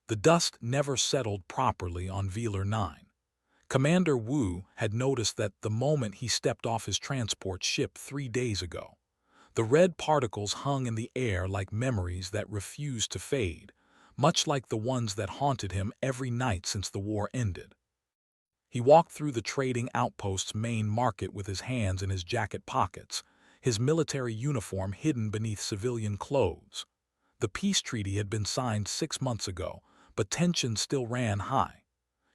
The dust never settled properly on Velar 9. Commander Wu had noticed that the moment he stepped off his transport ship 3 days ago. The red particles hung in the air like memories that refused to fade, much like the ones that haunted him every night since the war ended. He walked through the trading outpost's main market with his hands in his jacket pockets, his military uniform hidden beneath civilian clothes. The peace treaty had been signed 6 months ago, but tensions still ran high.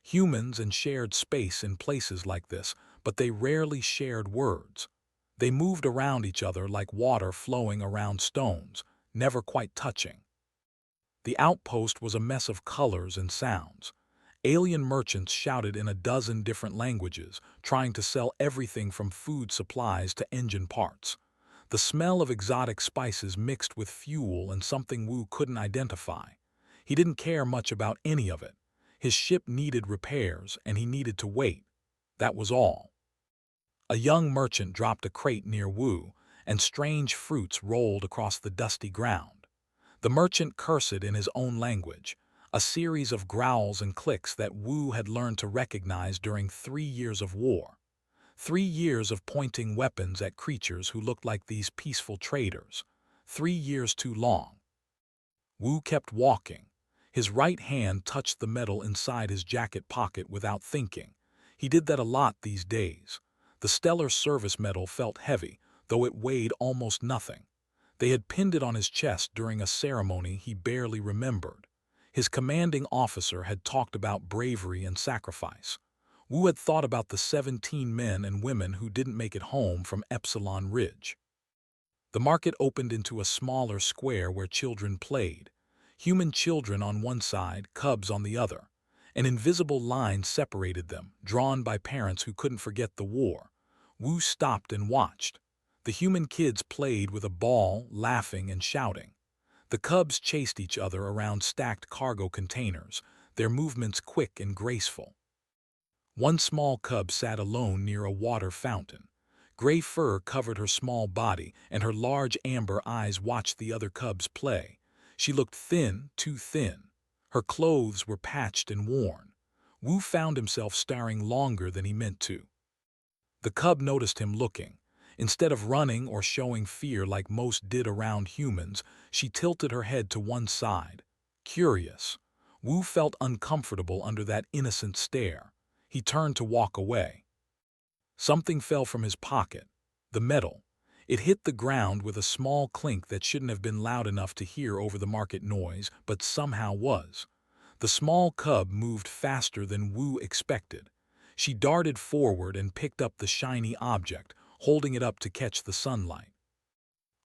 Humans and shared space in places like this, but they rarely shared words. They moved around each other like water flowing around stones, never quite touching. The outpost was a mess of colors and sounds. Alien merchants shouted in a dozen different languages, trying to sell everything from food supplies to engine parts. The smell of exotic spices mixed with fuel and something Wu couldn't identify. He didn't care much about any of it. His ship needed repairs, and he needed to wait. That was all. A young merchant dropped a crate near Wu, and strange fruits rolled across the dusty ground. The merchant cursed in his own language, a series of growls and clicks that Wu had learned to recognize during 3 years of war. 3 years of pointing weapons at creatures who looked like these peaceful traders. 3 years too long. Wu kept walking. His right hand touched the metal inside his jacket pocket without thinking. He did that a lot these days. The stellar service medal felt heavy, though it weighed almost nothing. They had pinned it on his chest during a ceremony he barely remembered. His commanding officer had talked about bravery and sacrifice. Wu had thought about the 17 men and women who didn't make it home from Epsilon Ridge. The market opened into a smaller square where children played. Human children on one side, cubs on the other. An invisible line separated them, drawn by parents who couldn't forget the war. Wu stopped and watched. The human kids played with a ball, laughing and shouting. The cubs chased each other around stacked cargo containers, their movements quick and graceful. One small cub sat alone near a water fountain. Gray fur covered her small body, and her large amber eyes watched the other cubs play. She looked thin, too thin. Her clothes were patched and worn. Wu found himself staring longer than he meant to. The cub noticed him looking. Instead of running or showing fear like most did around humans, she tilted her head to one side. Curious. Wu felt uncomfortable under that innocent stare. He turned to walk away. Something fell from his pocket. The metal. It hit the ground with a small clink that shouldn't have been loud enough to hear over the market noise, but somehow was. The small cub moved faster than Wu expected. She darted forward and picked up the shiny object, holding it up to catch the sunlight.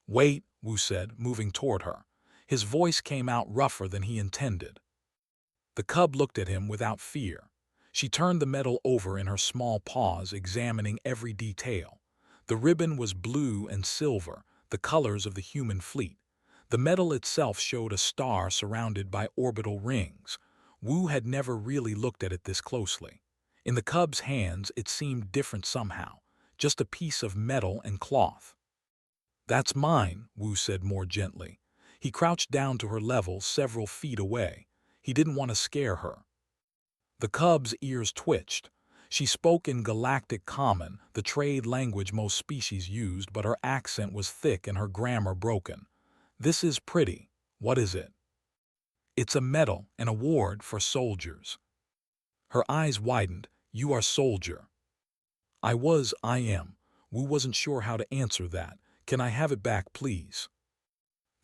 "Wait," Wu said, moving toward her. His voice came out rougher than he intended. The cub looked at him without fear. She turned the metal over in her small paws, examining every detail. The ribbon was blue and silver, the colors of the human fleet. The metal itself showed a star surrounded by orbital rings. Wu had never really looked at it this closely. In the cub's hands, it seemed different somehow, just a piece of metal and cloth. "That's mine," Wu said more gently. He crouched down to her level several feet away. He didn't want to scare her. The cub's ears twitched. She spoke in Galactic Common, the trade language most species used, but her accent was thick and her grammar broken. "This is pretty. What is it?" "It's a medal, an award for soldiers." Her eyes widened. "You are soldier." I am. Wu wasn't sure how to answer that. "Can I have it back, please?"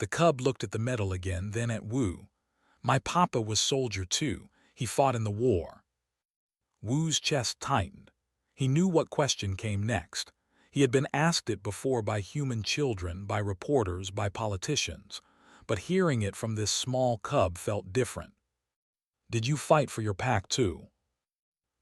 The cub looked at the medal again, then at Wu. "My papa was soldier too. He fought in the war." Wu's chest tightened. He knew what question came next. He had been asked it before by human children, by reporters, by politicians. But hearing it from this small cub felt different. "Did you fight for your pack too?"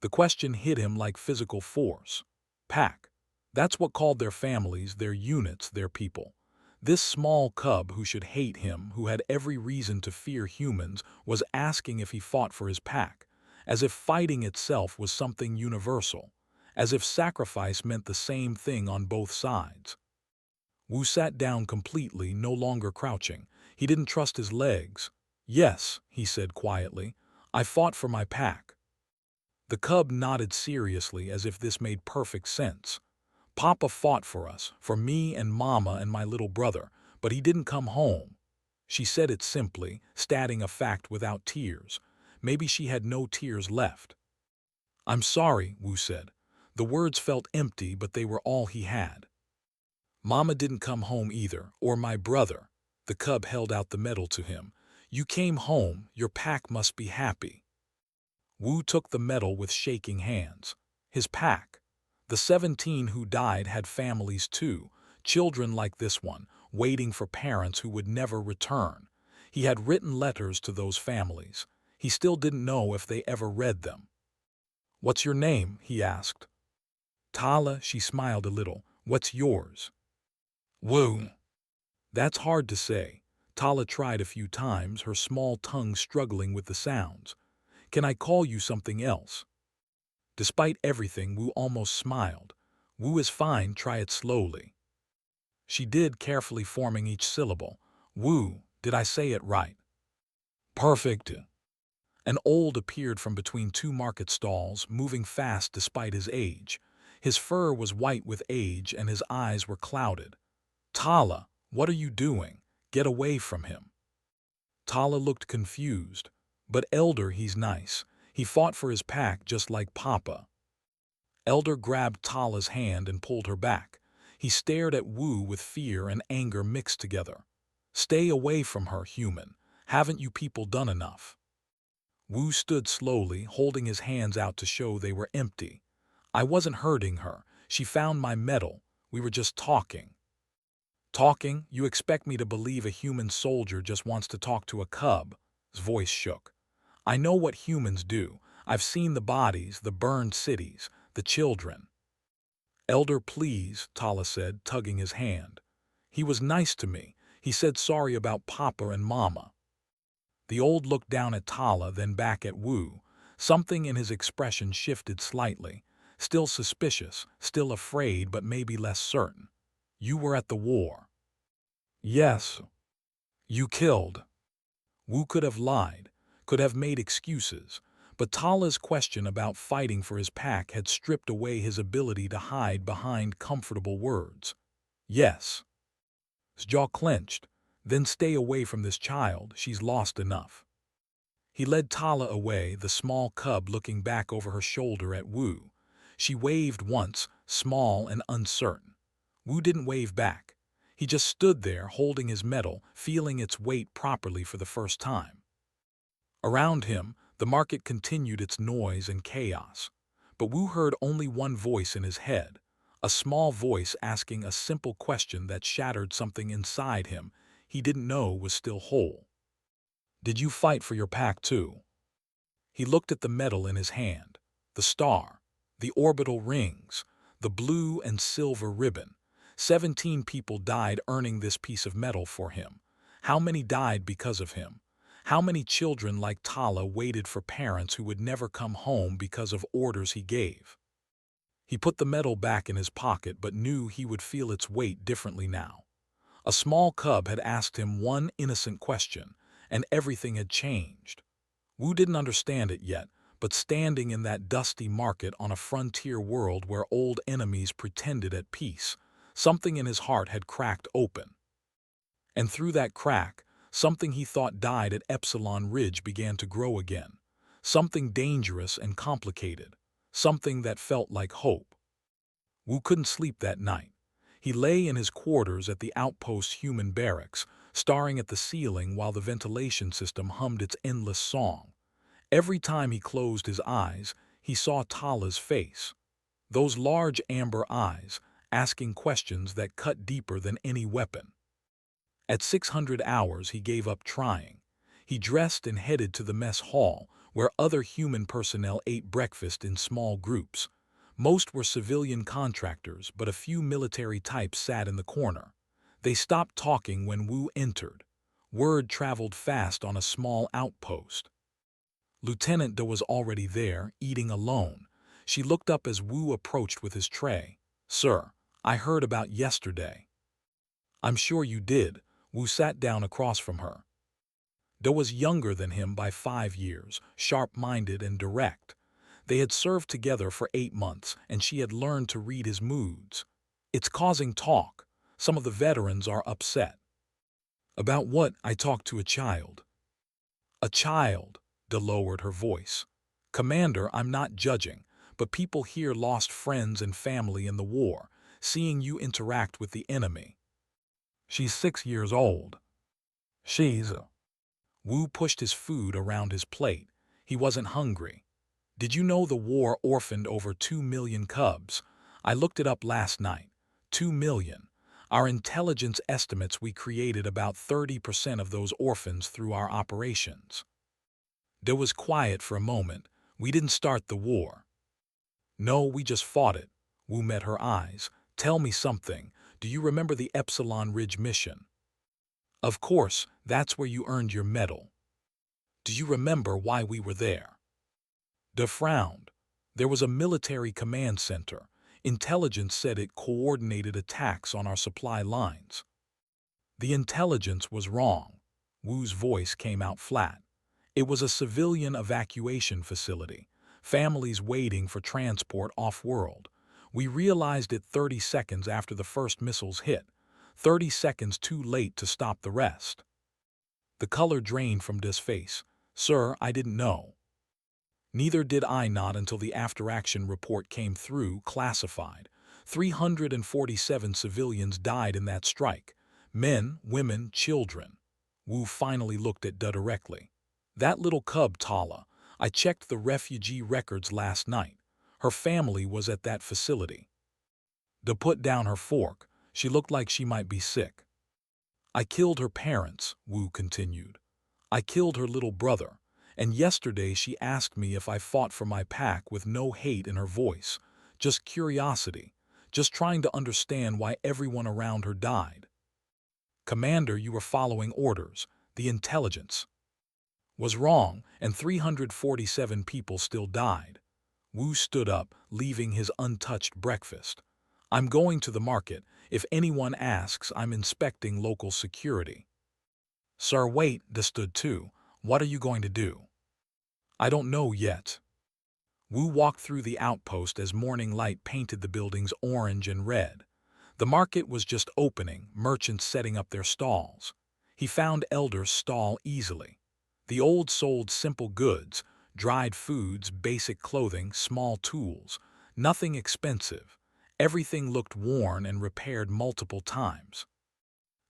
The question hit him like physical force. Pack. That's what called their families, their units, their people. This small cub who should hate him, who had every reason to fear humans, was asking if he fought for his pack, as if fighting itself was something universal, as if sacrifice meant the same thing on both sides. Wu sat down completely, no longer crouching. He didn't trust his legs. Yes, he said quietly. I fought for my pack. The cub nodded seriously as if this made perfect sense. Papa fought for us, for me and Mama and my little brother, but he didn't come home. She said it simply, stating a fact without tears. Maybe she had no tears left. I'm sorry, Wu said. The words felt empty, but they were all he had. Mama didn't come home either, or my brother. The cub held out the medal to him. You came home, your pack must be happy. Wu took the medal with shaking hands. His pack. The 17 who died had families too, children like this one, waiting for parents who would never return. He had written letters to those families. He still didn't know if they ever read them. What's your name? He asked. Tala, she smiled a little. What's yours? Wu. That's hard to say. Tala tried a few times, her small tongue struggling with the sounds. Can I call you something else? Despite everything, Wu almost smiled. Wu is fine, try it slowly. She did, carefully forming each syllable. Wu, did I say it right? Perfect. An old appeared from between two market stalls, moving fast despite his age. His fur was white with age and his eyes were clouded. Tala, what are you doing? Get away from him. Tala looked confused. But Elder, he's nice. He fought for his pack just like Papa. Elder grabbed Tala's hand and pulled her back. He stared at Wu with fear and anger mixed together. Stay away from her, human. Haven't you people done enough? Wu stood slowly, holding his hands out to show they were empty. I wasn't hurting her. She found my medal. We were just talking. Talking? You expect me to believe a human soldier just wants to talk to a cub? His voice shook. I know what humans do. I've seen the bodies, the burned cities, the children. Elder, please, Tala said, tugging his hand. He was nice to me. He said sorry about Papa and Mama. The old looked down at Tala, then back at Wu. Something in his expression shifted slightly. Still suspicious, still afraid, but maybe less certain. You were at the war. Yes. You killed. Wu could have lied, could have made excuses, but Tala's question about fighting for his pack had stripped away his ability to hide behind comfortable words. Yes. His jaw clenched. Then stay away from this child, she's lost enough. He led Tala away, the small cub looking back over her shoulder at Wu. She waved once, small and uncertain. Wu didn't wave back. He just stood there, holding his medal, feeling its weight properly for the first time. Around him, the market continued its noise and chaos. But Wu heard only one voice in his head, a small voice asking a simple question that shattered something inside him he didn't know was still whole. Did you fight for your pack too? He looked at the medal in his hand, the star, the orbital rings, the blue and silver ribbon. 17 people died earning this piece of metal for him. How many died because of him? How many children like Tala waited for parents who would never come home because of orders he gave? He put the medal back in his pocket but knew he would feel its weight differently now. A small cub had asked him one innocent question, and everything had changed. Wu didn't understand it yet, but standing in that dusty market on a frontier world where old enemies pretended at peace, something in his heart had cracked open. And through that crack, something he thought died at Epsilon Ridge began to grow again. Something dangerous and complicated. Something that felt like hope. Wu couldn't sleep that night. He lay in his quarters at the outpost's human barracks, staring at the ceiling while the ventilation system hummed its endless song. Every time he closed his eyes, he saw Tala's face. Those large amber eyes, asking questions that cut deeper than any weapon. At 600 hours, he gave up trying. He dressed and headed to the mess hall, where other human personnel ate breakfast in small groups. Most were civilian contractors, but a few military types sat in the corner. They stopped talking when Wu entered. Word traveled fast on a small outpost. Lieutenant Da was already there, eating alone. She looked up as Wu approached with his tray. Sir, I heard about yesterday. I'm sure you did. Wu sat down across from her. Da was younger than him by 5 years, sharp-minded and direct. They had served together for 8 months, and she had learned to read his moods. It's causing talk. Some of the veterans are upset. About what? I talked to a child. A child, Da lowered her voice. Commander, I'm not judging, but people here lost friends and family in the war, seeing you interact with the enemy. She's 6 years old. She's... Wu pushed his food around his plate. He wasn't hungry. Did you know the war orphaned over 2 million cubs? I looked it up last night. 2 million. Our intelligence estimates we created about 30% of those orphans through our operations. Da was quiet for a moment. We didn't start the war. No, we just fought it. Wu met her eyes. Tell me something. Do you remember the Epsilon Ridge mission? Of course, that's where you earned your medal. Do you remember why we were there? Da frowned. There was a military command center. Intelligence said it coordinated attacks on our supply lines. The intelligence was wrong. Wu's voice came out flat. It was a civilian evacuation facility, families waiting for transport off-world. We realized it 30 seconds after the first missiles hit, 30 seconds too late to stop the rest. The color drained from Da's face. Sir, I didn't know. Neither did I, not until the after-action report came through, classified. 347 civilians died in that strike. Men, women, children. Wu finally looked at Da directly. That little cub, Tala, I checked the refugee records last night. Her family was at that facility. Da put down her fork. She looked like she might be sick. I killed her parents, Wu continued. I killed her little brother. And yesterday she asked me if I fought for my pack with no hate in her voice. Just curiosity. Just trying to understand why everyone around her died. Commander, you were following orders. The intelligence was wrong, and 347 people still died. Wu stood up, leaving his untouched breakfast. I'm going to the market. If anyone asks, I'm inspecting local security. Sir, wait, Da stood too. What are you going to do? I don't know yet. Wu walked through the outpost as morning light painted the buildings orange and red. The market was just opening, merchants setting up their stalls. He found Elder's stall easily. The old sold simple goods, dried foods, basic clothing, small tools. Nothing expensive. Everything looked worn and repaired multiple times.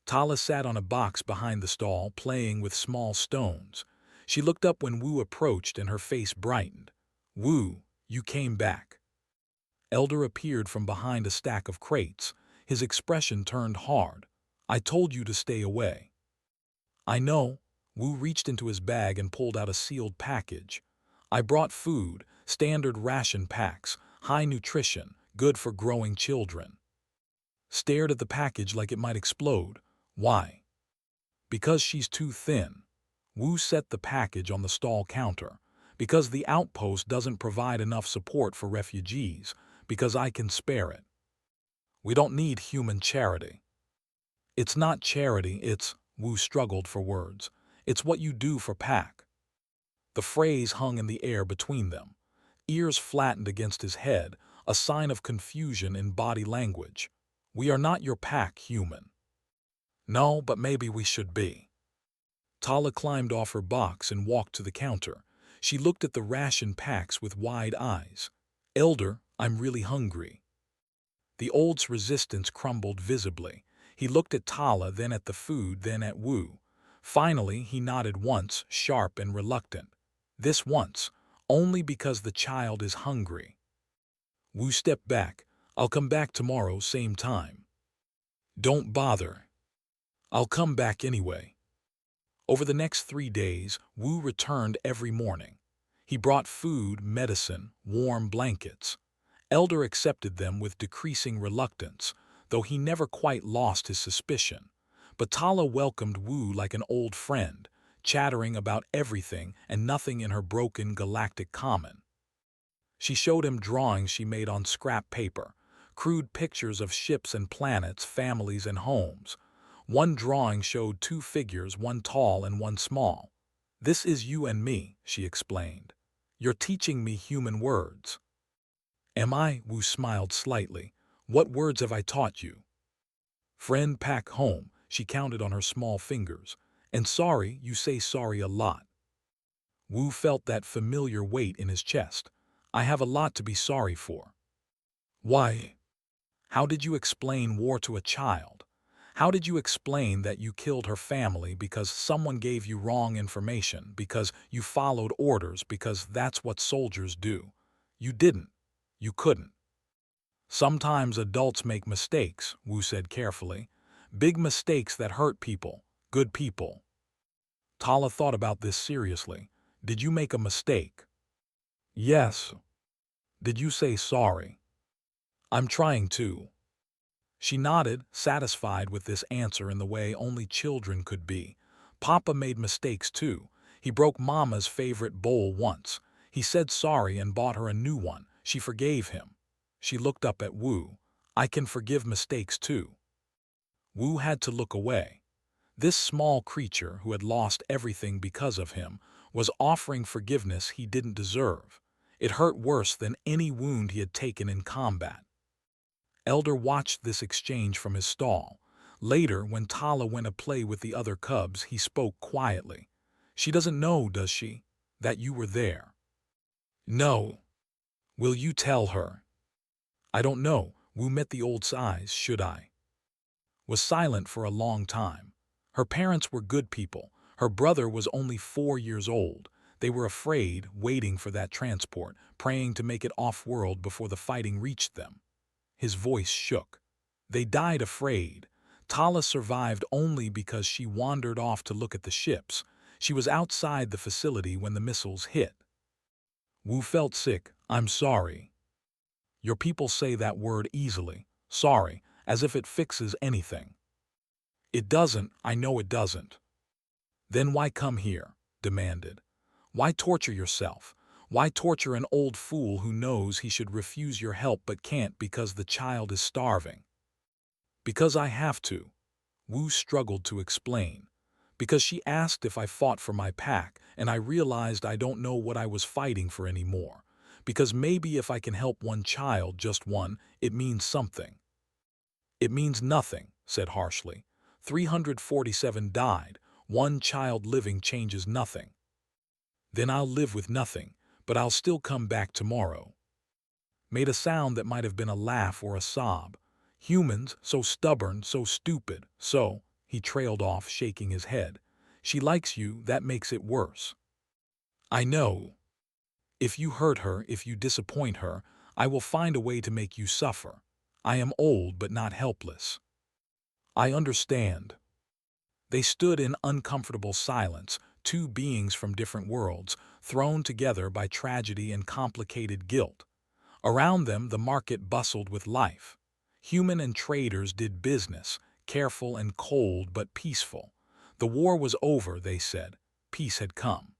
Tala sat on a box behind the stall, playing with small stones. She looked up when Wu approached and her face brightened. Wu, you came back. Elder appeared from behind a stack of crates. His expression turned hard. I told you to stay away. I know. Wu reached into his bag and pulled out a sealed package. I brought food, standard ration packs, high nutrition, good for growing children. Stared at the package like it might explode. Why? Because she's too thin. Wu set the package on the stall counter. Because the outpost doesn't provide enough support for refugees. Because I can spare it. We don't need human charity. It's not charity, it's, Wu struggled for words. It's what you do for pack. The phrase hung in the air between them. Ears flattened against his head, a sign of confusion in body language. We are not your pack, human. No, but maybe we should be. Tala climbed off her box and walked to the counter. She looked at the ration packs with wide eyes. Elder, I'm really hungry. The old's resistance crumbled visibly. He looked at Tala, then at the food, then at Wu. Finally, he nodded once, sharp and reluctant. This once, only because the child is hungry. Wu stepped back. I'll come back tomorrow, same time. Don't bother. I'll come back anyway. Over the next 3 days, Wu returned every morning. He brought food, medicine, warm blankets. Elder accepted them with decreasing reluctance, though he never quite lost his suspicion. But Tala welcomed Wu like an old friend, chattering about everything and nothing in her broken galactic common. She showed him drawings she made on scrap paper, crude pictures of ships and planets, families and homes. One drawing showed 2 figures, one tall and one small. "This is you and me," she explained. "You're teaching me human words." "Am I?" Wu smiled slightly. "What words have I taught you?" "Friend, pack home," she counted on her small fingers. "And sorry, you say sorry a lot." Wu felt that familiar weight in his chest. "I have a lot to be sorry for." "Why? How did you explain war to a child? How did you explain that you killed her family because someone gave you wrong information, because you followed orders, because that's what soldiers do? You didn't. You couldn't." "Sometimes adults make mistakes," Wu said carefully. "Big mistakes that hurt people, good people." Tala thought about this seriously. "Did you make a mistake?" "Yes." "Did you say sorry?" "I'm trying to." She nodded, satisfied with this answer in the way only children could be. "Papa made mistakes too. He broke Mama's favorite bowl once. He said sorry and bought her a new one. She forgave him." She looked up at Wu. "I can forgive mistakes too." Wu had to look away. This small creature, who had lost everything because of him, was offering forgiveness he didn't deserve. It hurt worse than any wound he had taken in combat. Elder watched this exchange from his stall. Later, when Tala went to play with the other cubs, he spoke quietly. "She doesn't know, does she, that you were there?" "No." "Will you tell her?" "I don't know." Wu met the old size. "Should I?" Was silent for a long time. Her parents were good people. Her brother was only 4 years old. They were afraid, waiting for that transport, praying to make it off-world before the fighting reached them. His voice shook. They died afraid. Tala survived only because she wandered off to look at the ships. She was outside the facility when the missiles hit. Wu felt sick. "I'm sorry." "Your people say that word easily. Sorry, as if it fixes anything." "It doesn't. I know it doesn't." "Then why come here?" demanded. "Why torture yourself? Why torture an old fool who knows he should refuse your help but can't because the child is starving?" "Because I have to." Wu struggled to explain. "Because she asked if I fought for my pack, and I realized I don't know what I was fighting for anymore. Because maybe if I can help one child, just one, it means something." "It means nothing," said harshly. 347 died. One child living changes nothing. "Then I'll live with nothing, but I'll still come back tomorrow." Made a sound that might have been a laugh or a sob. "Humans, so stubborn, so stupid, so—" He trailed off, shaking his head. "She likes you, that makes it worse." "I know. If you hurt her, if you disappoint her, I will find a way to make you suffer. I am old but not helpless." "I understand." They stood in uncomfortable silence, two beings from different worlds, thrown together by tragedy and complicated guilt. Around them, the market bustled with life. Human and traders did business, careful and cold but peaceful. The war was over, they said. Peace had come.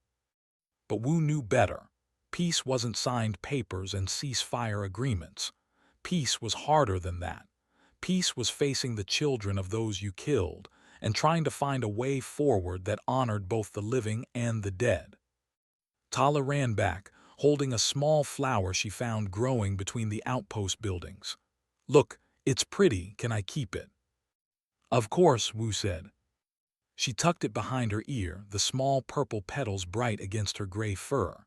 But Wu knew better. Peace wasn't signed papers and ceasefire agreements. Peace was harder than that. Peace was facing the children of those you killed and trying to find a way forward that honored both the living and the dead. Tala ran back, holding a small flower she found growing between the outpost buildings. "Look, it's pretty. Can I keep it?" "Of course," Wu said. She tucked it behind her ear, the small purple petals bright against her gray fur.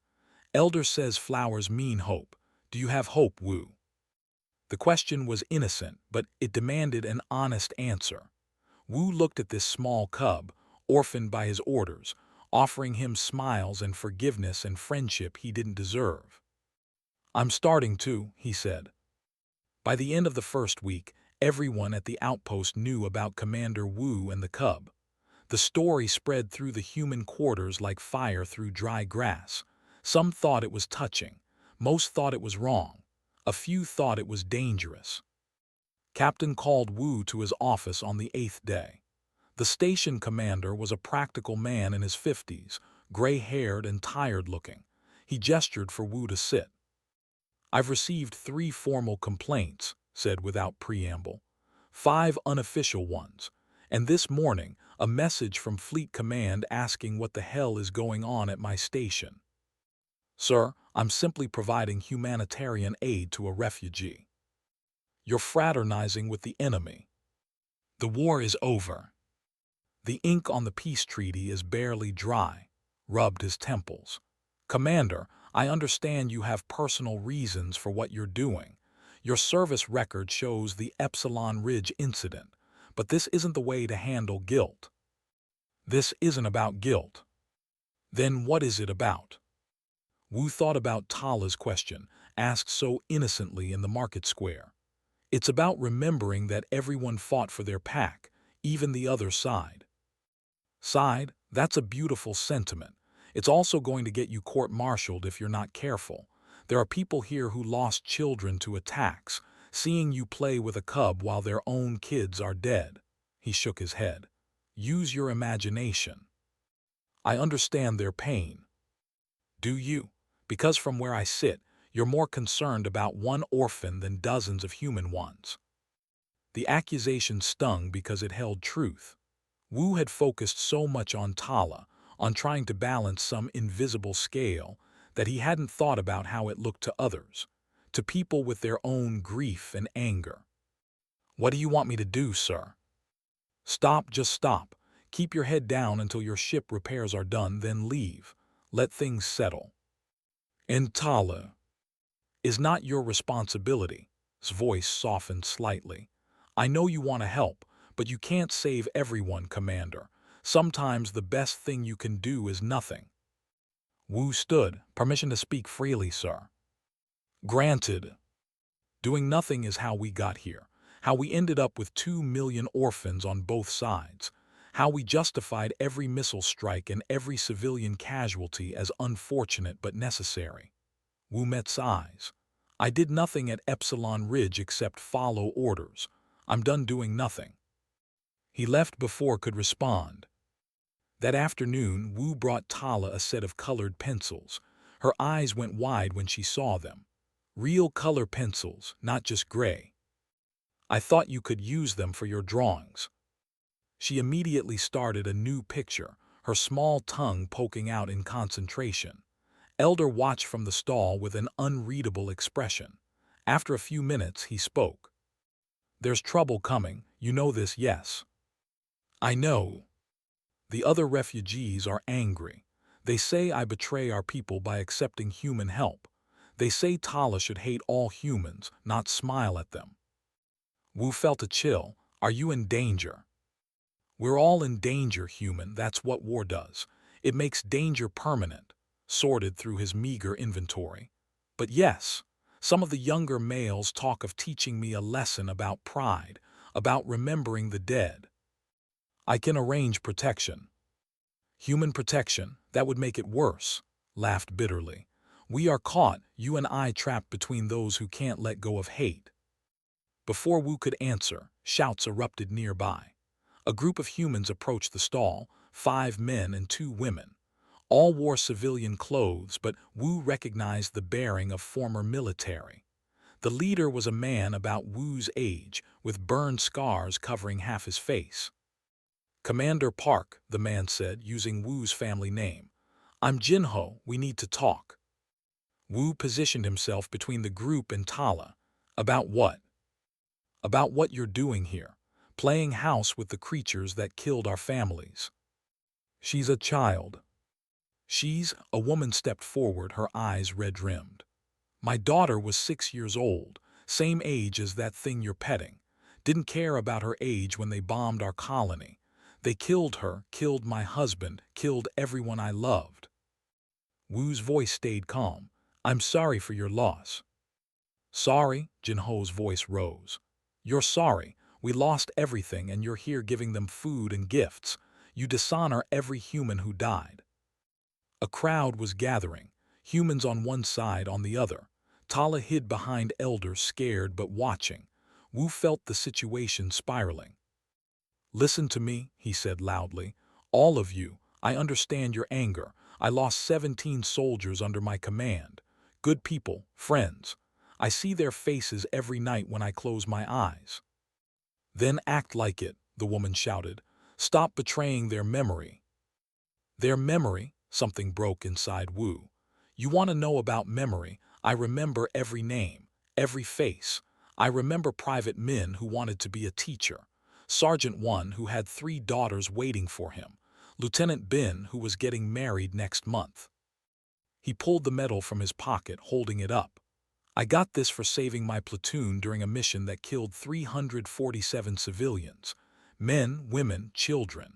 "Elder says flowers mean hope. Do you have hope, Wu?" The question was innocent, but it demanded an honest answer. Wu looked at this small cub, orphaned by his orders, offering him smiles and forgiveness and friendship he didn't deserve. "I'm starting to," he said. By the end of the first week, everyone at the outpost knew about Commander Wu and the cub. The story spread through the human quarters like fire through dry grass. Some thought it was touching. Most thought it was wrong. A few thought it was dangerous. Captain called Wu to his office on the 8th day. The station commander was a practical man in his 50s, gray-haired and tired-looking. He gestured for Wu to sit. "I've received 3 formal complaints," said without preamble. 5 unofficial ones, And this morning, a message from Fleet Command asking what the hell is going on at my station. Sir, I'm simply providing humanitarian aid to a refugee. You're fraternizing with the enemy. The war is over. The ink on the peace treaty is barely dry, rubbed his temples. Commander, I understand you have personal reasons for what you're doing. Your service record shows the Epsilon Ridge incident, but this isn't the way to handle guilt. This isn't about guilt. Then what is it about? Wu thought about Tala's question, asked so innocently in the market square. It's about remembering that everyone fought for their pack, even the other side. Side, that's a beautiful sentiment. It's also going to get you court-martialed if you're not careful. There are people here who lost children to attacks, seeing you play with a cub while their own kids are dead. He shook his head. Use your imagination. I understand their pain. Do you? Because from where I sit, you're more concerned about one orphan than dozens of human ones. The accusation stung because it held truth. Wu had focused so much on Tala, on trying to balance some invisible scale, that he hadn't thought about how it looked to others, to people with their own grief and anger. What do you want me to do, sir? Stop, just stop. Keep your head down until your ship repairs are done, then leave. Let things settle. And Tala is not your responsibility. His voice softened slightly. I know you want to help, but you can't save everyone, Commander. Sometimes the best thing you can do is nothing. Wu stood. Permission to speak freely, sir. Granted. Doing nothing is how we got here, how we ended up with 2 million orphans on both sides, how we justified every missile strike and every civilian casualty as unfortunate but necessary. Wu met's eyes. I did nothing at Epsilon Ridge except follow orders. I'm done doing nothing. He left before could respond. That afternoon, Wu brought Tala a set of colored pencils. Her eyes went wide when she saw them. Real color pencils, not just gray. I thought you could use them for your drawings. She immediately started a new picture, her small tongue poking out in concentration. Elder watched from the stall with an unreadable expression. After a few minutes, he spoke. There's trouble coming, you know this, yes? I know. The other refugees are angry. They say I betray our people by accepting human help. They say Tala should hate all humans, not smile at them. Wu felt a chill. Are you in danger? We're all in danger, human. That's what war does. It makes danger permanent, sorted through his meager inventory. But yes, some of the younger males talk of teaching me a lesson about pride, about remembering the dead. I can arrange protection. Human protection, that would make it worse, laughed bitterly. We are caught, you and I, trapped between those who can't let go of hate. Before Wu could answer, shouts erupted nearby. A group of humans approached the stall, 5 men and 2 women. All wore civilian clothes, but Wu recognized the bearing of former military. The leader was a man about Wu's age, with burned scars covering half his face. Commander Park, the man said, using Wu's family name. I'm Jinho, we need to talk. Wu positioned himself between the group and Tala. About what? About what you're doing here, playing house with the creatures that killed our families. She's a child. A woman stepped forward, her eyes red-rimmed. My daughter was 6 years old, same age as that thing you're petting. Didn't care about her age when they bombed our colony. They killed her, killed my husband, killed everyone I loved. Wu's voice stayed calm. I'm sorry for your loss. Sorry? Jinho's voice rose. You're sorry. We lost everything and you're here giving them food and gifts. You dishonor every human who died. A crowd was gathering, humans on one side, on the other. Tala hid behind elders, scared but watching. Wu felt the situation spiraling. Listen to me, he said loudly. All of you, I understand your anger. I lost 17 soldiers under my command. Good people, friends. I see their faces every night when I close my eyes. Then act like it. the woman shouted. Stop betraying their memory. Their memory? Something broke inside Wu. You want to know about memory? I remember every name, every face. I remember Private Min, who wanted to be a teacher. Sergeant One, who had 3 daughters waiting for him. Lieutenant Bin, who was getting married next month. He pulled the medal from his pocket, holding it up. I got this for saving my platoon during a mission that killed 347 civilians. Men, women, children.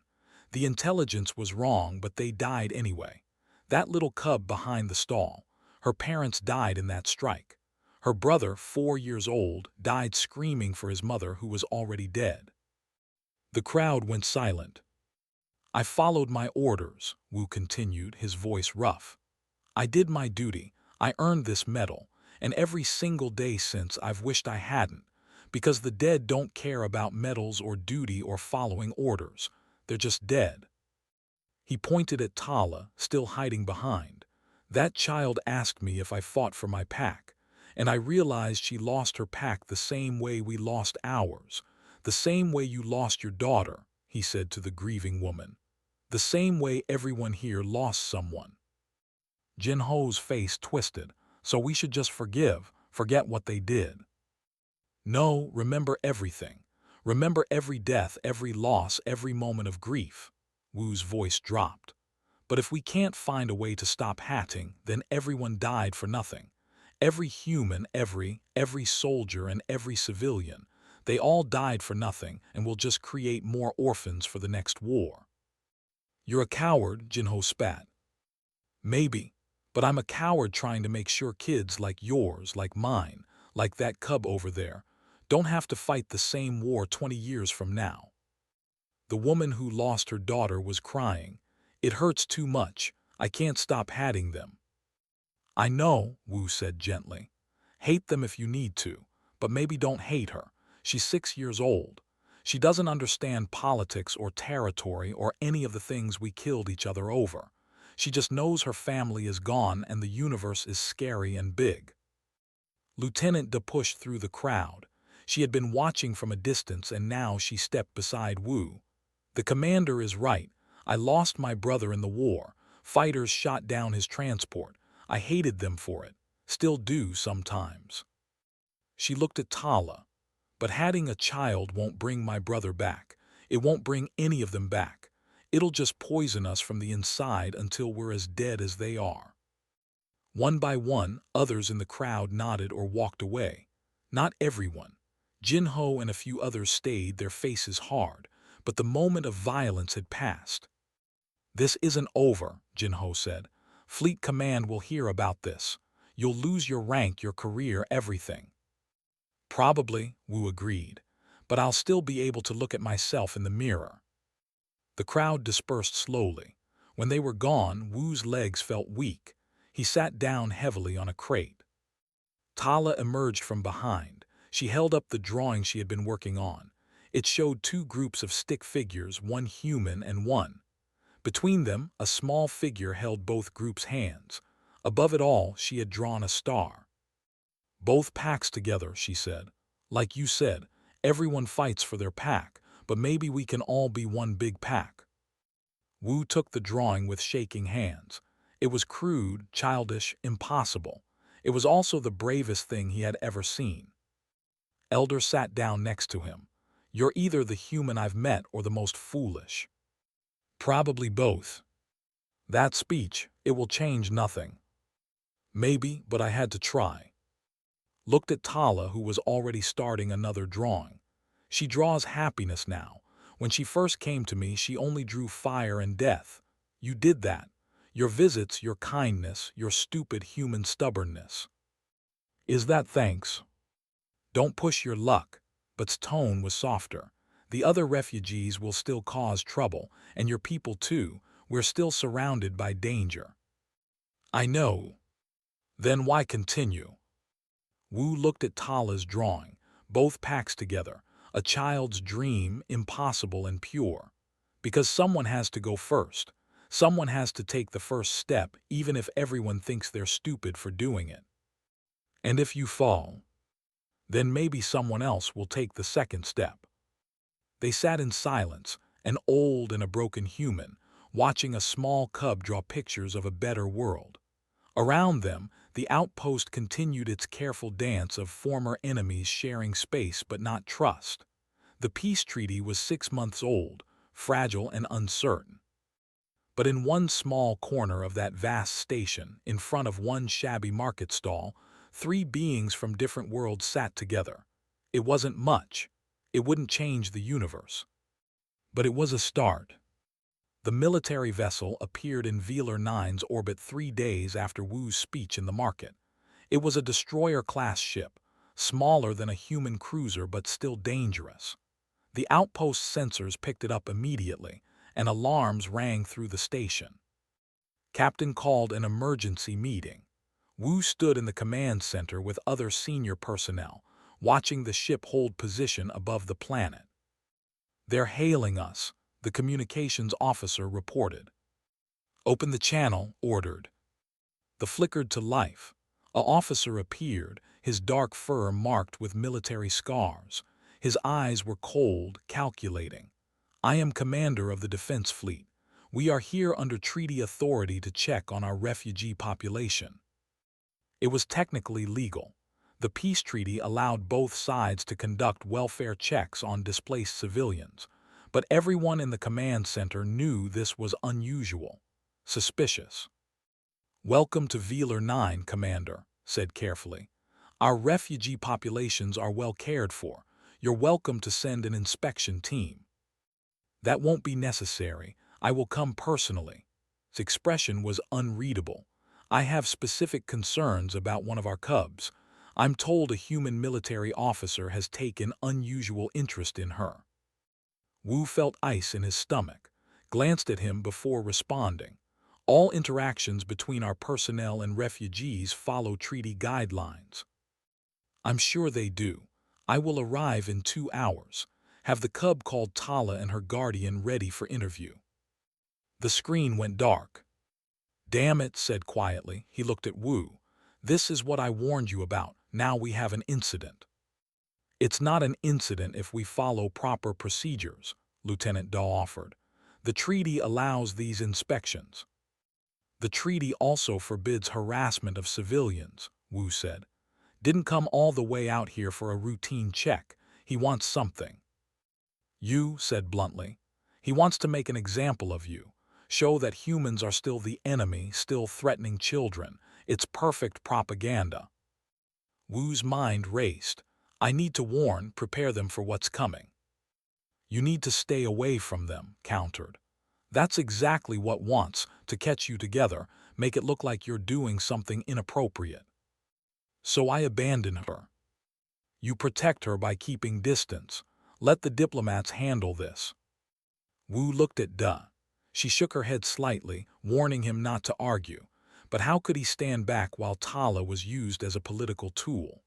The intelligence was wrong, but they died anyway. That little cub behind the stall. Her parents died in that strike. Her brother, 4 years old, died screaming for his mother who was already dead. The crowd went silent. I followed my orders, Wu continued, his voice rough. I did my duty. I earned this medal, and every single day since I've wished I hadn't, because the dead don't care about medals or duty or following orders. They're just dead. He pointed at Tala, still hiding behind. That child asked me if I fought for my pack, and I realized she lost her pack the same way we lost ours, the same way you lost your daughter, he said to the grieving woman, the same way everyone here lost someone. Jinho's face twisted. So we should just forget what they did. No, remember everything. Remember every death, every loss, every moment of grief. Wu's voice dropped. But if we can't find a way to stop hatting, then everyone died for nothing. Every human, every soldier and every civilian, they all died for nothing, and we'll just create more orphans for the next war. You're a coward, Jinho spat. Maybe. But I'm a coward trying to make sure kids like yours, like mine, like that cub over there, don't have to fight the same war 20 years from now. The woman who lost her daughter was crying. It hurts too much. I can't stop hating them. I know, Wu said gently. Hate them if you need to, but maybe don't hate her. She's 6 years old. She doesn't understand politics or territory or any of the things we killed each other over. She just knows her family is gone and the universe is scary and big. Lieutenant De pushed through the crowd. She had been watching from a distance and now she stepped beside Wu. The commander is right. I lost my brother in the war. Fighters shot down his transport. I hated them for it. Still do sometimes. She looked at Tala. But having a child won't bring my brother back. It won't bring any of them back. It'll just poison us from the inside until we're as dead as they are. One by one, others in the crowd nodded or walked away. Not everyone. Jinho and a few others stayed, their faces hard, but the moment of violence had passed. This isn't over, Jinho said. Fleet Command will hear about this. You'll lose your rank, your career, everything. Probably, Wu agreed, but I'll still be able to look at myself in the mirror. The crowd dispersed slowly. When they were gone, Wu's legs felt weak. He sat down heavily on a crate. Tala emerged from behind. She held up the drawing she had been working on. It showed 2 groups of stick figures, one human and one. Between them, a small figure held both groups' hands. Above it all, she had drawn a star. Both packs together, she said. Like you said, everyone fights for their pack, but maybe we can all be one big pack. Wu took the drawing with shaking hands. It was crude, childish, impossible. It was also the bravest thing he had ever seen. Elder sat down next to him. You're either the human I've met or the most foolish. Probably both. That speech, it will change nothing. Maybe, but I had to try. Looked at Tala, who was already starting another drawing. She draws happiness now. When she first came to me, she only drew fire and death. You did that. Your visits, your kindness, your stupid human stubbornness. Is that thanks? Don't push your luck. But's tone was softer. The other refugees will still cause trouble, and your people too. We're still surrounded by danger. I know. Then why continue? Wu looked at Tala's drawing, both packs together. A child's dream, impossible and pure. Because someone has to go first. Someone has to take the first step, even if everyone thinks they're stupid for doing it. And if you fall, then maybe someone else will take the second step. They sat in silence, an old and a broken human, watching a small cub draw pictures of a better world. Around them, the outpost continued its careful dance of former enemies sharing space but not trust. The peace treaty was 6 months old, fragile and uncertain. But in one small corner of that vast station, in front of one shabby market stall, three beings from different worlds sat together. It wasn't much. It wouldn't change the universe. But it was a start. The military vessel appeared in Velar 9's orbit 3 days after Wu's speech in the market. It was a destroyer-class ship, smaller than a human cruiser but still dangerous. The outpost sensors picked it up immediately, and alarms rang through the station. Captain called an emergency meeting. Wu stood in the command center with other senior personnel, watching the ship hold position above the planet. "They're hailing us," the communications officer reported. "Open the channel," ordered. The flickered to life. An officer appeared, his dark fur marked with military scars. His eyes were cold, calculating. "I am commander of the defense fleet. We are here under treaty authority to check on our refugee population." It was technically legal. The peace treaty allowed both sides to conduct welfare checks on displaced civilians, but everyone in the command center knew this was unusual, suspicious. "Welcome to Velar 9, Commander," said carefully. "Our refugee populations are well cared for. You're welcome to send an inspection team." "That won't be necessary. I will come personally." His expression was unreadable. "I have specific concerns about one of our cubs. I'm told a human military officer has taken unusual interest in her." Wu felt ice in his stomach, glanced at him before responding. "All interactions between our personnel and refugees follow treaty guidelines." "I'm sure they do. I will arrive in 2 hours. Have the cub called Tala and her guardian ready for interview." The screen went dark. "Damn it," said quietly. He looked at Wu. "This is what I warned you about. Now we have an incident." "It's not an incident if we follow proper procedures," Lieutenant Daw offered. "The treaty allows these inspections." "The treaty also forbids harassment of civilians," Wu said. "Didn't come all the way out here for a routine check. He wants something." Yu said bluntly. "He wants to make an example of you. Show that humans are still the enemy, still threatening children. It's perfect propaganda." Wu's mind raced. "I need to warn, prepare them for what's coming." "You need to stay away from them," countered. "That's exactly what wants, to catch you together, make it look like you're doing something inappropriate." "So I abandon her." "You protect her by keeping distance. Let the diplomats handle this." Wu looked at Da. She shook her head slightly, warning him not to argue. But how could he stand back while Tala was used as a political tool?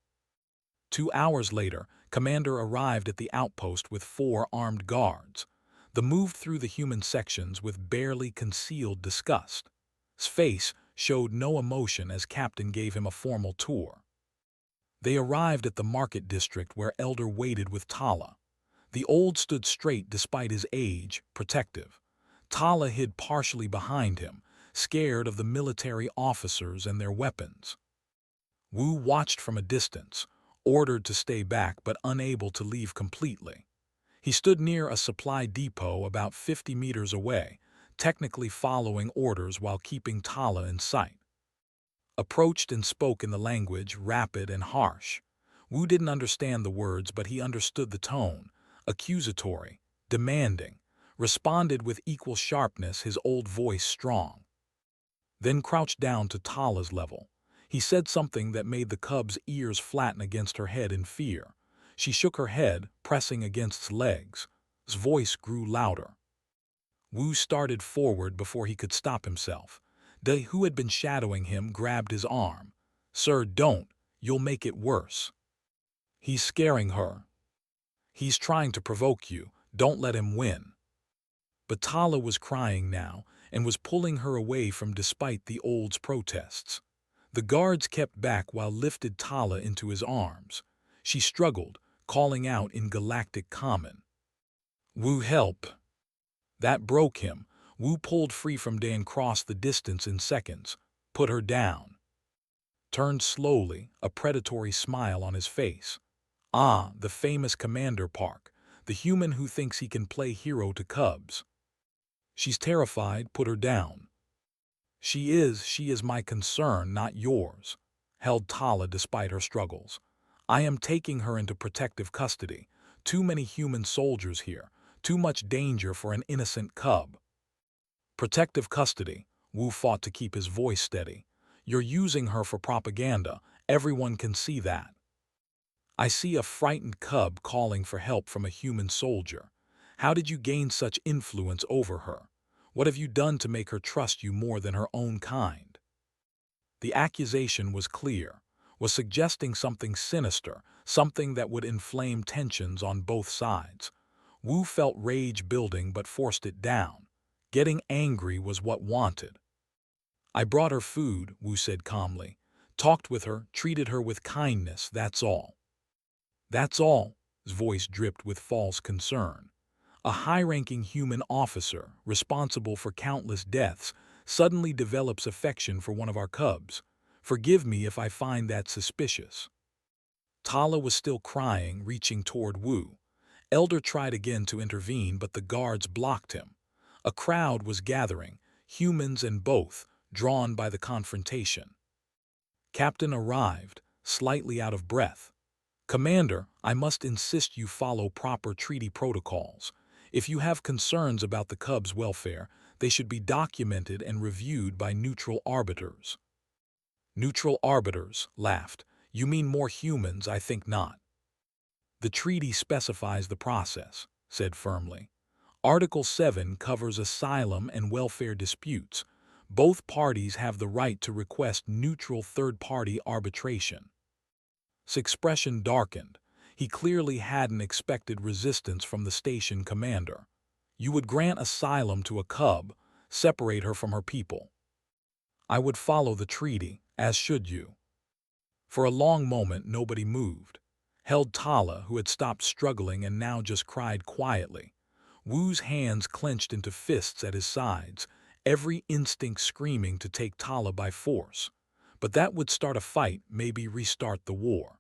2 hours later, Commander arrived at the outpost with 4 armed guards. They moved through the human sections with barely concealed disgust. His face showed no emotion as Captain gave him a formal tour. They arrived at the market district where Elder waited with Tala. The old stood straight despite his age, protective. Tala hid partially behind him, scared of the military officers and their weapons. Wu watched from a distance, ordered to stay back but unable to leave completely. He stood near a supply depot about 50 meters away, technically following orders while keeping Tala in sight. Approached and spoke in the language, rapid and harsh. Wu didn't understand the words, but he understood the tone, accusatory, demanding, responded with equal sharpness, his old voice strong. Then crouched down to Tala's level. He said something that made the cub's ears flatten against her head in fear. She shook her head, pressing against his legs. His voice grew louder. Wu started forward before he could stop himself. De, who had been shadowing him, grabbed his arm. "Sir, don't. You'll make it worse. He's scaring her. He's trying to provoke you. Don't let him win." But Tala was crying now and was pulling her away from despite the old's protests. The guards kept back while lifted Tala into his arms. She struggled, calling out in Galactic Common. Wu, help! That broke him. Wu pulled free from Day and crossed the distance in seconds. Put her down. Turned slowly, a predatory smile on his face. Ah, the famous Commander Park, the human who thinks he can play hero to cubs. She's terrified, put her down. She is my concern, not yours, held Tala despite her struggles. I am taking her into protective custody. Too many human soldiers here, too much danger for an innocent cub. Protective custody, Wu fought to keep his voice steady. You're using her for propaganda, everyone can see that. I see a frightened cub calling for help from a human soldier. How did you gain such influence over her? What have you done to make her trust you more than her own kind? The accusation was clear, was suggesting something sinister, something that would inflame tensions on both sides. Wu felt rage building but forced it down. Getting angry was what wanted. I brought her food, Wu said calmly. Talked with her, treated her with kindness, that's all. That's all, his voice dripped with false concern. A high-ranking human officer, responsible for countless deaths, suddenly develops affection for one of our cubs. Forgive me if I find that suspicious. Tala was still crying, reaching toward Wu. Elder tried again to intervene, but the guards blocked him. A crowd was gathering, humans and both, drawn by the confrontation. Captain arrived, slightly out of breath. Commander, I must insist you follow proper treaty protocols. If you have concerns about the cubs' welfare, they should be documented and reviewed by neutral arbiters. Neutral arbiters, laughed. You mean more humans, I think not. The treaty specifies the process, said firmly. Article 7 covers asylum and welfare disputes. Both parties have the right to request neutral third-party arbitration. His expression darkened. He clearly hadn't expected resistance from the station commander. You would grant asylum to a cub, separate her from her people. I would follow the treaty, as should you. For a long moment nobody moved. Held Tala, who had stopped struggling and now just cried quietly. Wu's hands clenched into fists at his sides, every instinct screaming to take Tala by force. But that would start a fight, maybe restart the war.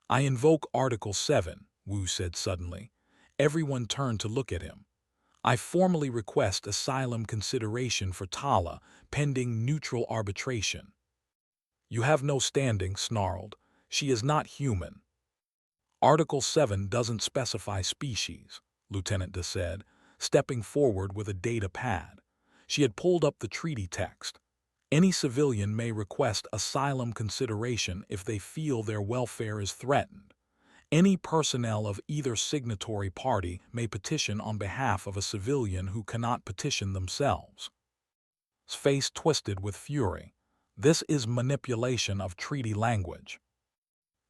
I invoke Article 7, Wu said suddenly. Everyone turned to look at him. I formally request asylum consideration for Tala, pending neutral arbitration. You have no standing, snarled. She is not human. Article 7 doesn't specify species, Lieutenant De said, stepping forward with a data pad. She had pulled up the treaty text. Any civilian may request asylum consideration if they feel their welfare is threatened. Any personnel of either signatory party may petition on behalf of a civilian who cannot petition themselves. His face twisted with fury. This is manipulation of treaty language.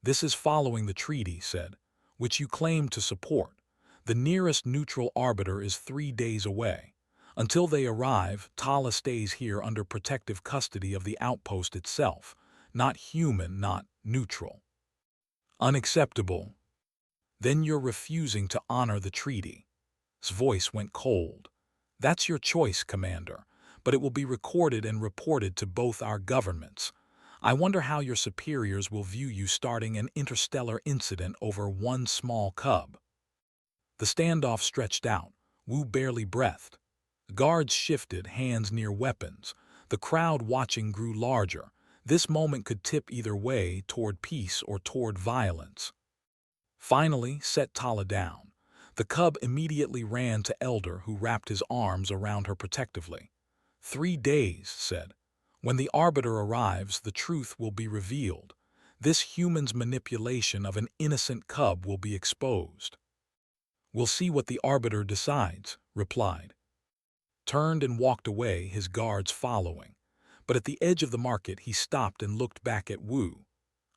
This is following the treaty, said, which you claim to support. The nearest neutral arbiter is 3 days away. Until they arrive, Tala stays here under protective custody of the outpost itself. Not human, not neutral. Unacceptable. Then you're refusing to honor the treaty. His voice went cold. That's your choice, Commander, but it will be recorded and reported to both our governments. I wonder how your superiors will view you starting an interstellar incident over one small cub. The standoff stretched out. Wu barely breathed. Guards shifted, hands near weapons. The crowd watching grew larger. This moment could tip either way, toward peace or toward violence. Finally, set Tala down. The cub immediately ran to Elder, who wrapped his arms around her protectively. 3 days, said. When the arbiter arrives, the truth will be revealed. This human's manipulation of an innocent cub will be exposed. We'll see what the arbiter decides, replied. Turned and walked away, his guards following. But at the edge of the market he stopped and looked back at Wu.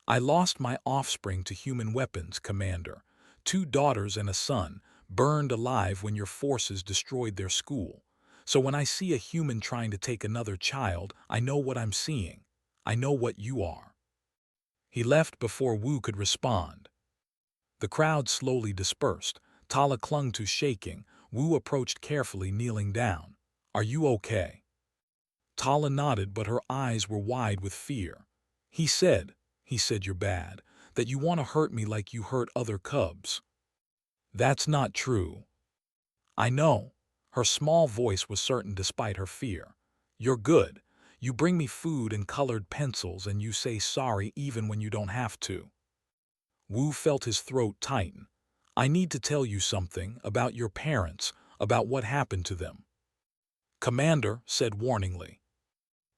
I lost my offspring to human weapons, Commander. 2 daughters and a son, burned alive when your forces destroyed their school. So when I see a human trying to take another child, I know what I'm seeing. I know what you are. He left before Wu could respond. The crowd slowly dispersed. Tala clung to, shaking. Wu approached carefully, kneeling down. "Are you okay?" Tala nodded, but her eyes were wide with fear. He said, "You're bad, that you want to hurt me like you hurt other cubs." "That's not true." "I know." Her small voice was certain despite her fear. "You're good. You bring me food and colored pencils, and you say sorry even when you don't have to." Wu felt his throat tighten. "I need to tell you something about your parents, about what happened to them." Commander said warningly.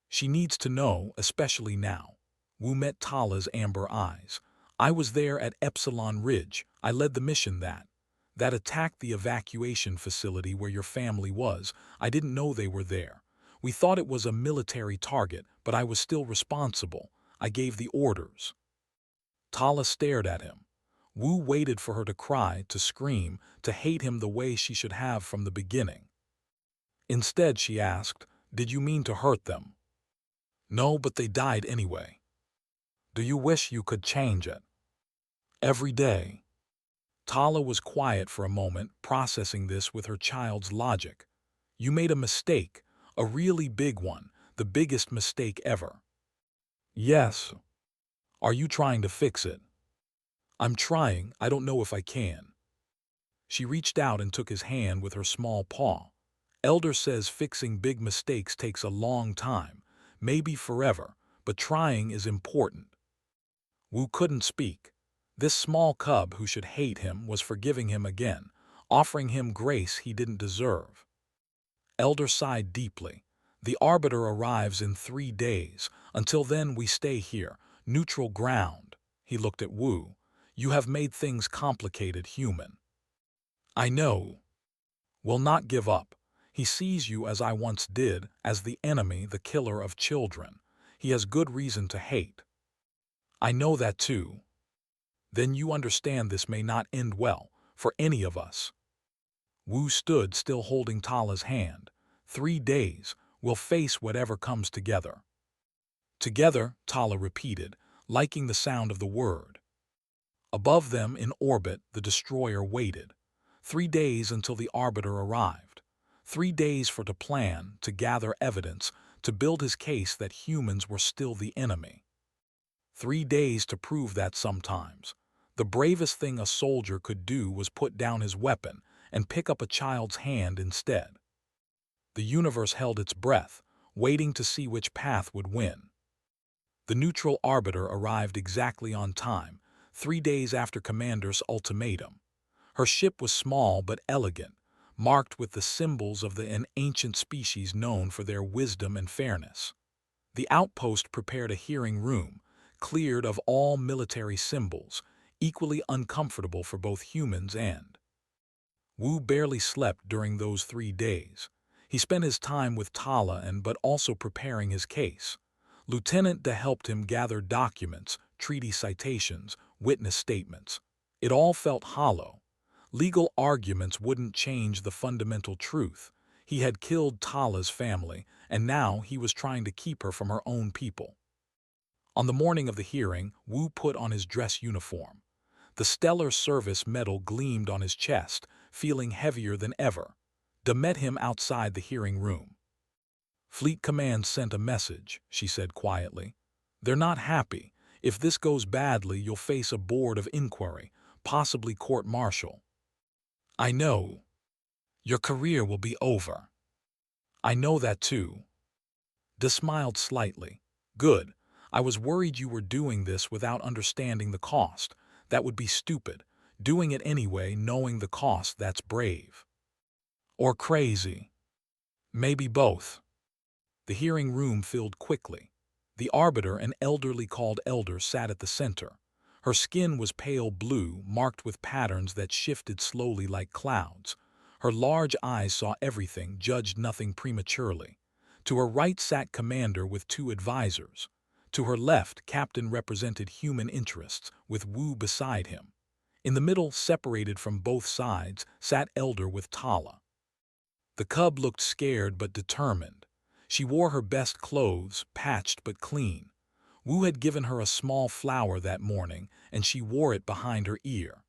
"She needs to know, especially now." Wu met Tala's amber eyes. "I was there at Epsilon Ridge. I led the mission that attacked the evacuation facility where your family was. I didn't know they were there. We thought it was a military target, but I was still responsible. I gave the orders." Tala stared at him. Wu waited for her to cry, to scream, to hate him the way she should have from the beginning. Instead, she asked, "Did you mean to hurt them?" "No, but they died anyway." "Do you wish you could change it?" "Every day." Tala was quiet for a moment, processing this with her child's logic. "You made a mistake, a really big one, the biggest mistake ever." "Yes." "Are you trying to fix it?" "I'm trying. I don't know if I can." She reached out and took his hand with her small paw. "Elder says fixing big mistakes takes a long time, maybe forever, but trying is important." Wu couldn't speak. This small cub who should hate him was forgiving him again, offering him grace he didn't deserve. Elder sighed deeply. "The Arbiter arrives in 3 days. Until then we stay here, neutral ground." He looked at Wu. "You have made things complicated, human." "I know." "Will not give up. He sees you as I once did, as the enemy, the killer of children. He has good reason to hate." "I know that too." "Then you understand this may not end well, for any of us." Wu stood still, holding Tala's hand. 3 days, we'll face whatever comes together." "Together," Tala repeated, liking the sound of the word. Above them, in orbit, the destroyer waited. 3 days until the Arbiter arrived. 3 days for to plan, to gather evidence, to build his case that humans were still the enemy. 3 days to prove that sometimes the bravest thing a soldier could do was put down his weapon and pick up a child's hand instead. The universe held its breath, waiting to see which path would win. The neutral Arbiter arrived exactly on time, 3 days after Commander's ultimatum. Her ship was small but elegant, marked with the symbols of an ancient species known for their wisdom and fairness. The outpost prepared a hearing room, cleared of all military symbols, equally uncomfortable for both humans and. Wu barely slept during those 3 days. He spent his time with Tala but also preparing his case. Lieutenant De helped him gather documents, treaty citations, witness statements. It all felt hollow. Legal arguments wouldn't change the fundamental truth. He had killed Tala's family, and now he was trying to keep her from her own people. On the morning of the hearing, Wu put on his dress uniform. The Stellar Service medal gleamed on his chest, feeling heavier than ever. De met him outside the hearing room. "Fleet Command sent a message," she said quietly. "They're not happy. If this goes badly, you'll face a board of inquiry, possibly court-martial." "I know. Your career will be over." "I know that too." De smiled slightly. "Good. I was worried you were doing this without understanding the cost. That would be stupid. Doing it anyway, knowing the cost, that's brave." "Or crazy." "Maybe both." The hearing room filled quickly. The Arbiter, an elderly called Elder, sat at the center. Her skin was pale blue, marked with patterns that shifted slowly like clouds. Her large eyes saw everything, judged nothing prematurely. To her right sat Commander with 2 advisors. To her left, Captain represented human interests, with Wu beside him. In the middle, separated from both sides, sat Elder with Tala. The cub looked scared but determined. She wore her best clothes, patched but clean. Wu had given her a small flower that morning, and she wore it behind her ear.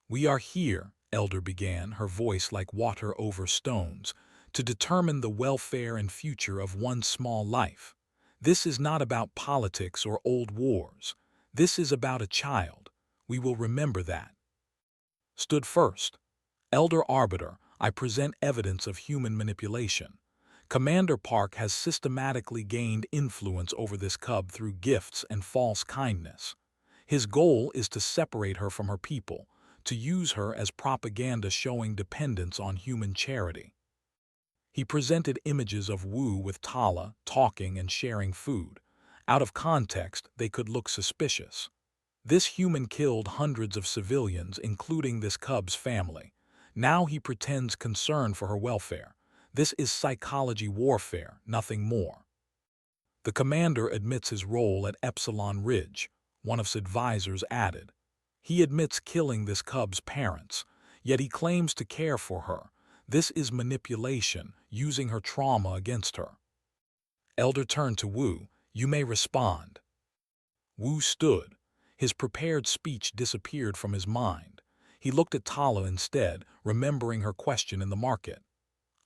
"We are here," Elder began, her voice like water over stones, to determine the welfare and future of one small life. This is not about politics or old wars. This is about a child. We will remember that. Stood first. Elder Arbiter, I present evidence of human manipulation. Commander Park has systematically gained influence over this cub through gifts and false kindness. His goal is to separate her from her people, to use her as propaganda showing dependence on human charity. He presented images of Wu with Tala talking and sharing food. Out of context, they could look suspicious. This human killed hundreds of civilians, including this cub's family. Now he pretends concern for her welfare. This is psychology warfare, nothing more. The commander admits his role at Epsilon Ridge, one of his advisors added. He admits killing this cub's parents, yet he claims to care for her. This is manipulation, using her trauma against her. Elder turned to Wu. You may respond. Wu stood. His prepared speech disappeared from his mind. He looked at Tala instead, remembering her question in the market.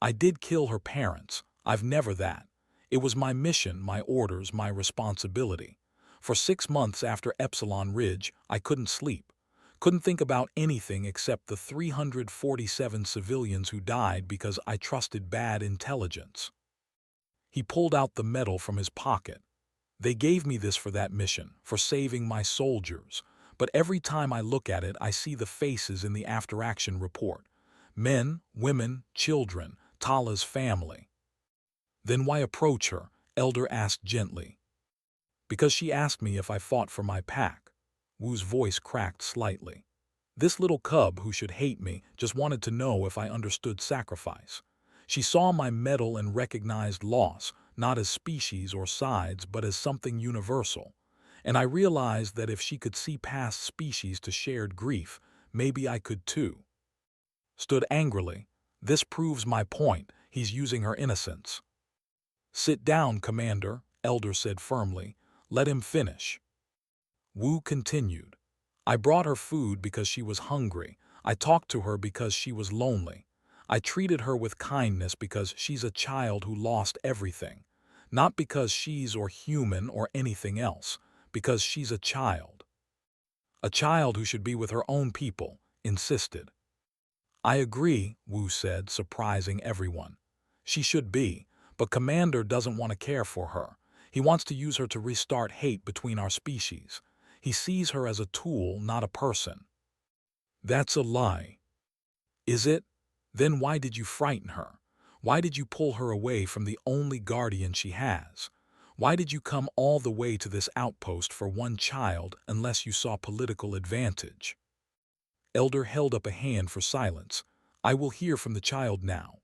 I did kill her parents. I've never that. It was my mission, my orders, my responsibility. For 6 months after Epsilon Ridge, I couldn't sleep. Couldn't think about anything except the 347 civilians who died because I trusted bad intelligence. He pulled out the medal from his pocket. They gave me this for that mission, for saving my soldiers. But every time I look at it, I see the faces in the after-action report. Men, women, children, Tala's family. Then why approach her? Elder asked gently. Because she asked me if I fought for my pack. Wu's voice cracked slightly. This little cub who should hate me just wanted to know if I understood sacrifice. She saw my medal and recognized loss, not as species or sides, but as something universal. And I realized that if she could see past species to shared grief, maybe I could too. Stood angrily. This proves my point. He's using her innocence. Sit down, Commander, Elder said firmly. Let him finish. Wu continued. I brought her food because she was hungry. I talked to her because she was lonely. I treated her with kindness because she's a child who lost everything. Not because she's or human or anything else, because she's a child. A child who should be with her own people, insisted. I agree, Wu said, surprising everyone. She should be, but Commander doesn't want to care for her. He wants to use her to restart hate between our species. He sees her as a tool, not a person. That's a lie. Is it? Then why did you frighten her? Why did you pull her away from the only guardian she has? Why did you come all the way to this outpost for one child unless you saw political advantage? Elder held up a hand for silence. I will hear from the child now.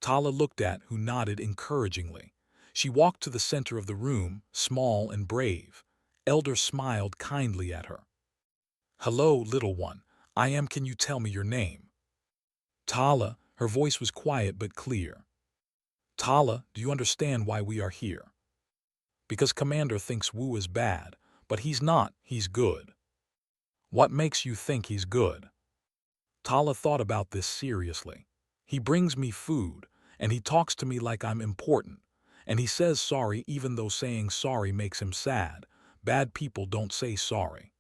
Tala looked at who nodded encouragingly. She walked to the center of the room, small and brave. Elder smiled kindly at her. Hello, little one. Can you tell me your name? Tala, her voice was quiet but clear. Tala, do you understand why we are here? Because Commander thinks Wu is bad, but he's not, he's good. What makes you think he's good? Tala thought about this seriously. He brings me food, and he talks to me like I'm important, and he says sorry even though saying sorry makes him sad. Bad people don't say sorry.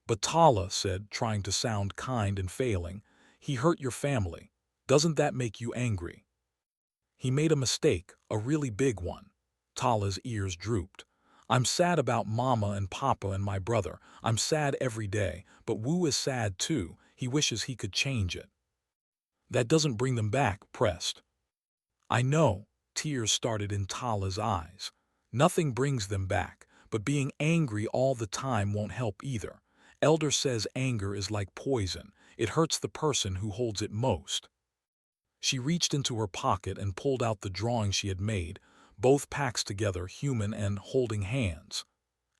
But Tala said, trying to sound kind and failing, he hurt your family. Doesn't that make you angry? He made a mistake, a really big one. Tala's ears drooped. I'm sad about Mama and Papa and my brother. I'm sad every day, but Wu is sad too. He wishes he could change it. That doesn't bring them back, pressed. I know, tears started in Tala's eyes. Nothing brings them back, but being angry all the time won't help either. Elder says anger is like poison. It hurts the person who holds it most. She reached into her pocket and pulled out the drawing she had made, both packs together, human and holding hands.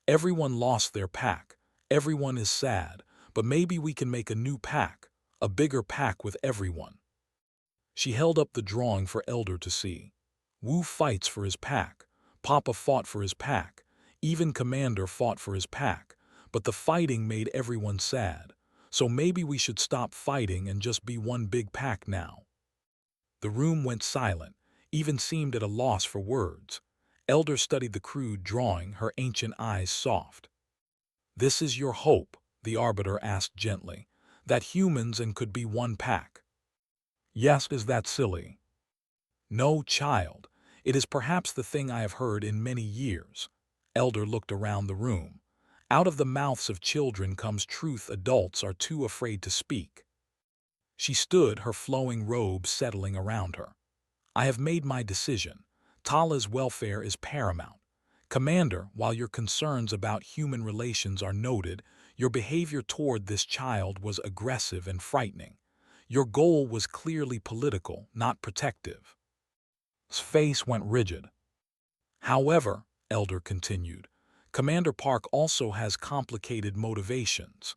Everyone lost their pack. Everyone is sad, but maybe we can make a new pack, a bigger pack with everyone. She held up the drawing for Elder to see. Wu fights for his pack. Papa fought for his pack. Even Commander fought for his pack. But the fighting made everyone sad. So maybe we should stop fighting and just be one big pack now." The room went silent, even seemed at a loss for words. Elder studied the crude drawing, her ancient eyes soft. "This is your hope," the Arbiter asked gently, "that humans and could be one pack?" "Yes, is that silly?" "No, child. It is perhaps the thing I have heard in many years." Elder looked around the room. "Out of the mouths of children comes truth adults are too afraid to speak." She stood, her flowing robe settling around her. "I have made my decision. Tala's welfare is paramount. Commander, while your concerns about human relations are noted, your behavior toward this child was aggressive and frightening. Your goal was clearly political, not protective." His face went rigid. "However," Elder continued, "Commander Park also has complicated motivations.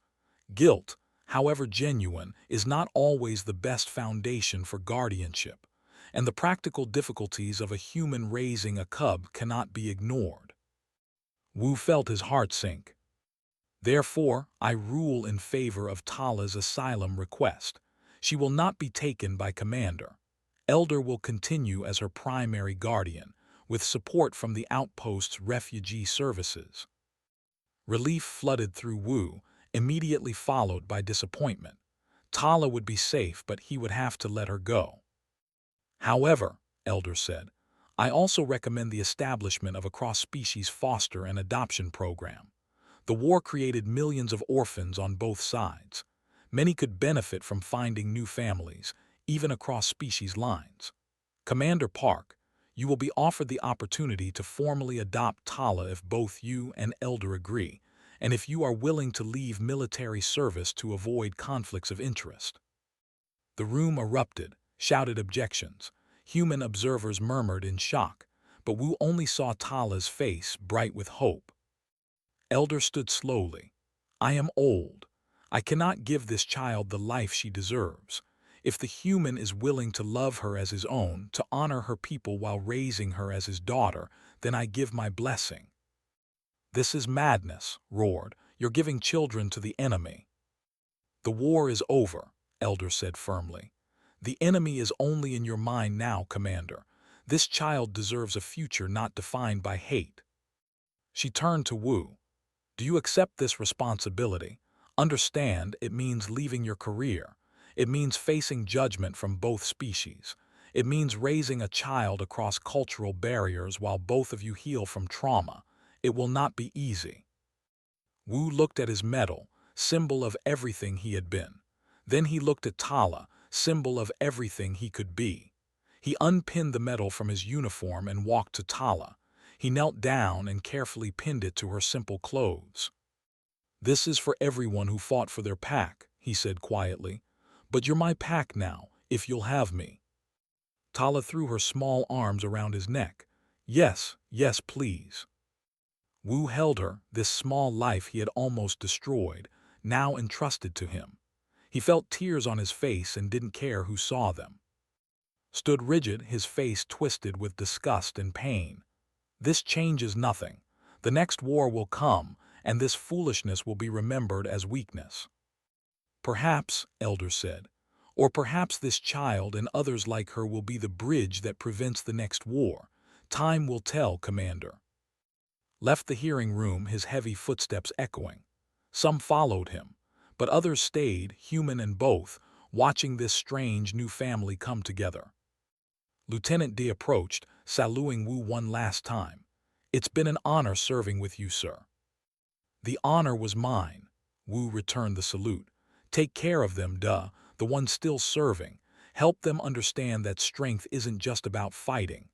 Guilt, however genuine, is not always the best foundation for guardianship, and the practical difficulties of a human raising a cub cannot be ignored." Wu felt his heart sink. "Therefore, I rule in favor of Tala's asylum request. She will not be taken by Commander. Elder will continue as her primary guardian, with support from the outpost's refugee services." Relief flooded through Wu, immediately followed by disappointment. Tala would be safe, but he would have to let her go. "However," Elder said, "I also recommend the establishment of a cross-species foster and adoption program. The war created millions of orphans on both sides. Many could benefit from finding new families, even across species lines. Commander Park, you will be offered the opportunity to formally adopt Tala if both you and Elder agree, and if you are willing to leave military service to avoid conflicts of interest." The room erupted, shouted objections. Human observers murmured in shock, but Wu only saw Tala's face, bright with hope. Elder stood slowly. "I am old. I cannot give this child the life she deserves. If the human is willing to love her as his own, to honor her people while raising her as his daughter, then I give my blessing." "This is madness," roared. "You're giving children to the enemy." "The war is over," Elder said firmly. "The enemy is only in your mind now, Commander. This child deserves a future not defined by hate." She turned to Wu. "Do you accept this responsibility? Understand, it means leaving your career. It means facing judgment from both species. It means raising a child across cultural barriers while both of you heal from trauma. It will not be easy." Wu looked at his medal, symbol of everything he had been. Then he looked at Tala, symbol of everything he could be. He unpinned the medal from his uniform and walked to Tala. He knelt down and carefully pinned it to her simple clothes. "This is for everyone who fought for their pack," he said quietly. "But you're my pack now, if you'll have me." Tala threw her small arms around his neck. "Yes, yes, please." Wu held her, this small life he had almost destroyed, now entrusted to him. He felt tears on his face and didn't care who saw them. Stood rigid, his face twisted with disgust and pain. "This changes nothing. The next war will come, and this foolishness will be remembered as weakness." "Perhaps," Elder said, "or perhaps this child and others like her will be the bridge that prevents the next war. Time will tell, Commander." Left the hearing room, his heavy footsteps echoing. Some followed him, but others stayed, human and both, watching this strange new family come together. Lieutenant D approached, saluting Wu one last time. "It's been an honor serving with you, sir." "The honor was mine." Wu returned the salute. "Take care of them, the ones still serving. Help them understand that strength isn't just about fighting."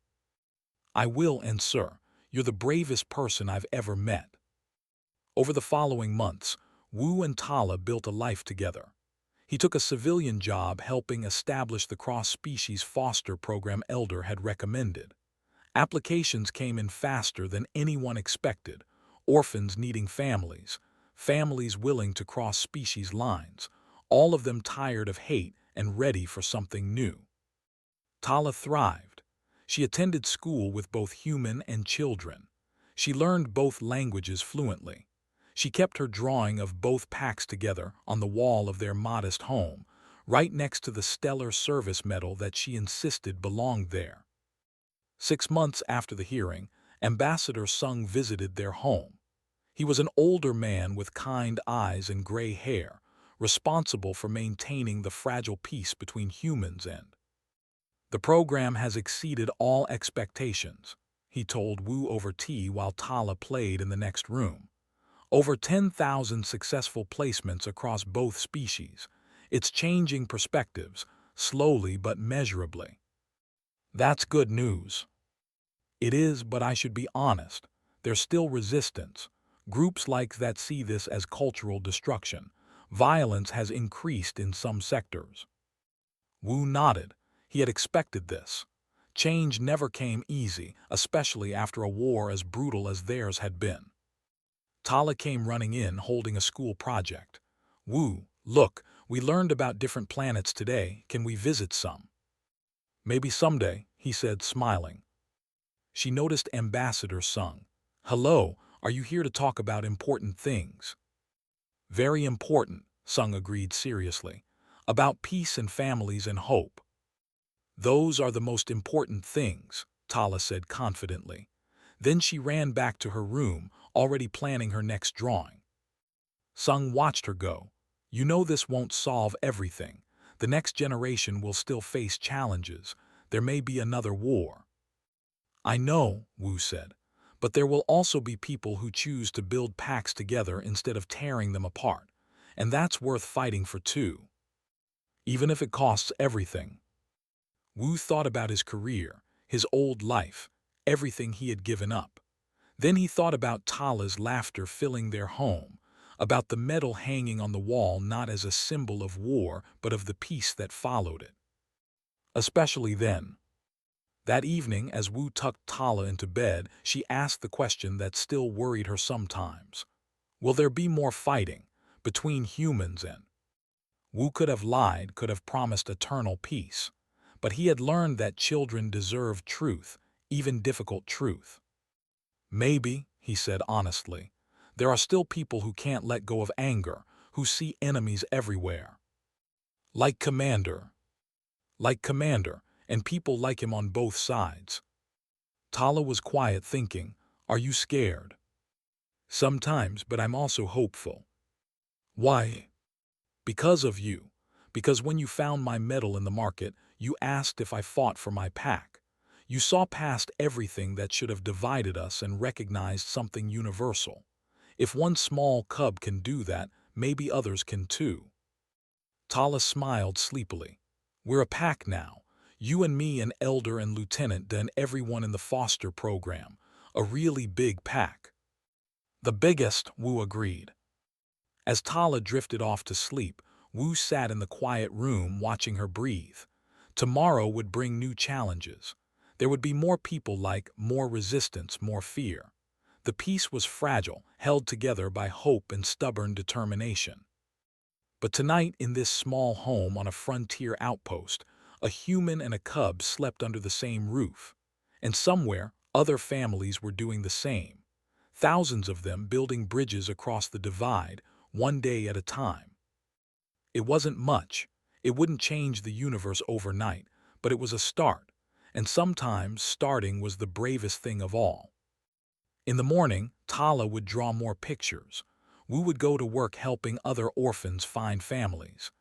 "I will, and sir, you're the bravest person I've ever met." Over the following months, Wu and Tala built a life together. He took a civilian job helping establish the cross-species foster program Elder had recommended. Applications came in faster than anyone expected, orphans needing families, families willing to cross species lines, all of them tired of hate and ready for something new. Tala thrived. She attended school with both human and children. She learned both languages fluently. She kept her drawing of both packs together on the wall of their modest home, right next to the stellar service medal that she insisted belonged there. 6 months after the hearing, Ambassador Sung visited their home. He was an older man with kind eyes and gray hair, responsible for maintaining the fragile peace between humans and. "The program has exceeded all expectations," he told Wu over tea while Tala played in the next room. "Over 10,000 successful placements across both species. It's changing perspectives, slowly but measurably." "That's good news." "It is, but I should be honest. There's still resistance. Groups like that see this as cultural destruction. Violence has increased in some sectors." Wu nodded. He had expected this. Change never came easy, especially after a war as brutal as theirs had been. Tala came running in, holding a school project. "Wu, look, we learned about different planets today. Can we visit some?" "Maybe someday," he said, smiling. She noticed Ambassador Sung. "Hello, are you here to talk about important things?" "Very important," Sung agreed seriously. "About peace and families and hope." "Those are the most important things," Tala said confidently. Then she ran back to her room, already planning her next drawing. Sung watched her go. "You know this won't solve everything. The next generation will still face challenges. There may be another war." "I know," Wu said, "but there will also be people who choose to build packs together instead of tearing them apart. And that's worth fighting for too. Even if it costs everything." Wu thought about his career, his old life, everything he had given up. Then he thought about Tala's laughter filling their home, about the medal hanging on the wall not as a symbol of war but of the peace that followed it. Especially then. That evening, as Wu tucked Tala into bed, she asked the question that still worried her sometimes. Will there be more fighting between humans and. Wu could have lied, could have promised eternal peace. But he had learned that children deserve truth, even difficult truth. "Maybe," he said honestly. "There are still people who can't let go of anger, who see enemies everywhere. Like Commander. Like Commander, and people like him on both sides." Tala was quiet, thinking, "Are you scared?" "Sometimes, but I'm also hopeful." "Why?" "Because of you. Because when you found my medal in the market, you asked if I fought for my pack. You saw past everything that should have divided us and recognized something universal. If one small cub can do that, maybe others can too." Tala smiled sleepily. "We're a pack now. You and me and Elder and Lieutenant and everyone in the foster program. A really big pack." "The biggest," Wu agreed. As Tala drifted off to sleep, Wu sat in the quiet room watching her breathe. Tomorrow would bring new challenges. There would be more people more resistance, more fear. The peace was fragile, held together by hope and stubborn determination. But tonight, in this small home on a frontier outpost, a human and a cub slept under the same roof. And somewhere, other families were doing the same. Thousands of them building bridges across the divide, one day at a time. It wasn't much. It wouldn't change the universe overnight, but it was a start. And sometimes starting was the bravest thing of all. In the morning, Tala would draw more pictures. Wu would go to work helping other orphans find families.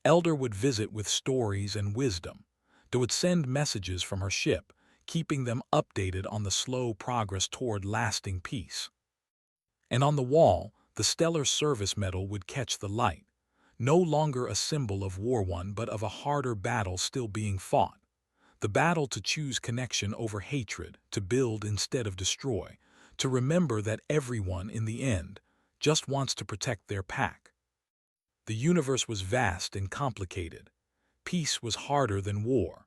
Elder would visit with stories and wisdom. They would send messages from her ship, keeping them updated on the slow progress toward lasting peace. And on the wall, the stellar service medal would catch the light, no longer a symbol of war won but of a harder battle still being fought. The battle to choose connection over hatred, to build instead of destroy, to remember that everyone, in the end, just wants to protect their pack. The universe was vast and complicated. Peace was harder than war.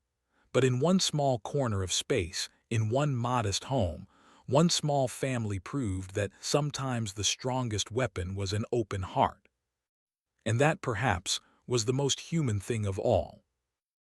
But in one small corner of space, in one modest home, one small family proved that sometimes the strongest weapon was an open heart. And that, perhaps, was the most human thing of all.